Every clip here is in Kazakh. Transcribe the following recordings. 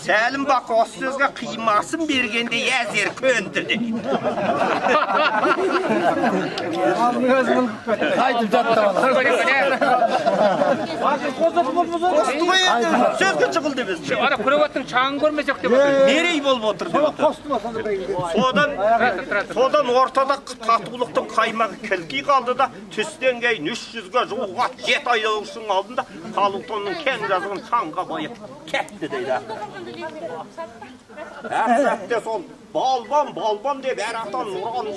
Сәлім бақ осы сөзге қимасын бергенде әзер көнді дейді. Айтып жатты Сөзге шығылды біз. Ара көріп отырсың, шаңын көрмесек деп отыр. Мерей болып отыр деп отыр. Содан ортада татулықтың қаймағы кілки қалды да, түстен кейін 300-ге жуық ат 7 айдаушының алдында Халықтонның кен жазығын шаңға қойып кетті дейді. Әр сол балбан деп әр аттан ұранын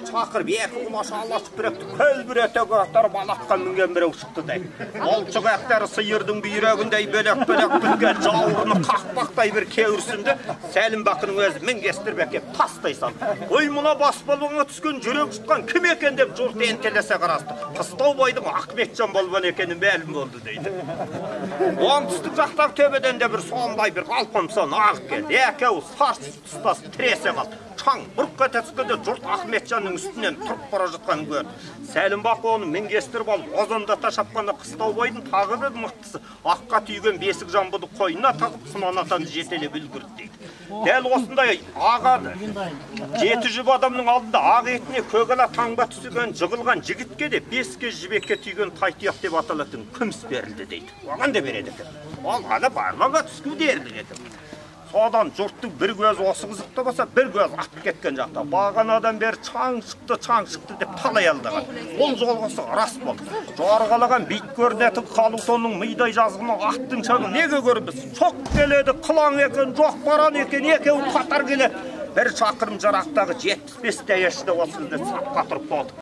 шақырып, екі құлаш аласып біrekті көлбірете көтір балаққа мінген біреу шықты дейді. Олчық әқтері сиырдың бүйрегіндей бөлек-бөлек білген жауырыны қақпақтай бір кеуірсінді, Сәлім бақының өзі мінгестіріп әкеп тастай салды. Ой, мұна баспалуыңа түскен жүрек жұтқан кім екен деп жұрт ентелесе қарасты. Қыстаубайдың Ахметжан болған екені мәлім болды дейді. Оңтүстік жақтағы төбеден де бір сондай бір қалпамсан ағып келді. Екеуі сарс тұстас тіресе қалды. Шаң бұрқ ете түскенде жұрт Ахметжанның үстінен тұрып бара жатқанын көрді. Сәлім бақ оны мінгестіріп алып, озандата шапқанда Қыстаубайдың тағы бір мықтысы аққа түйген бесік жамбыды қойнына тағып сыманатан жетелеп үлгірді дейді. Дәл осындай ағады. 7 жүп адамның алдында ақ етіне көгала таңба түсіген жығылған жігітке де 5 жібекке түйген тайтұяқ деп аталатын күміс берілді дейді. Оған да береді екен. Ол ғана барманға түскі дерлік екен. Содан жұрттың бір көзі осы қызықты болса, бір көз атып кеткен жақта. Бағанадан бері чаң шықты деп талай алдаған. Ол жолғысы рас болды. Жорғалаған бейт көрінетін Халықтонның мидай жазғының аттың шағы неге көрінбіз? Шоқ келеді, қылаң екен, жоқ баран екен, екеуі қатар келеді. Бір шақырым жарақтағы 75 дәйешті осы сапқа тұрып болды.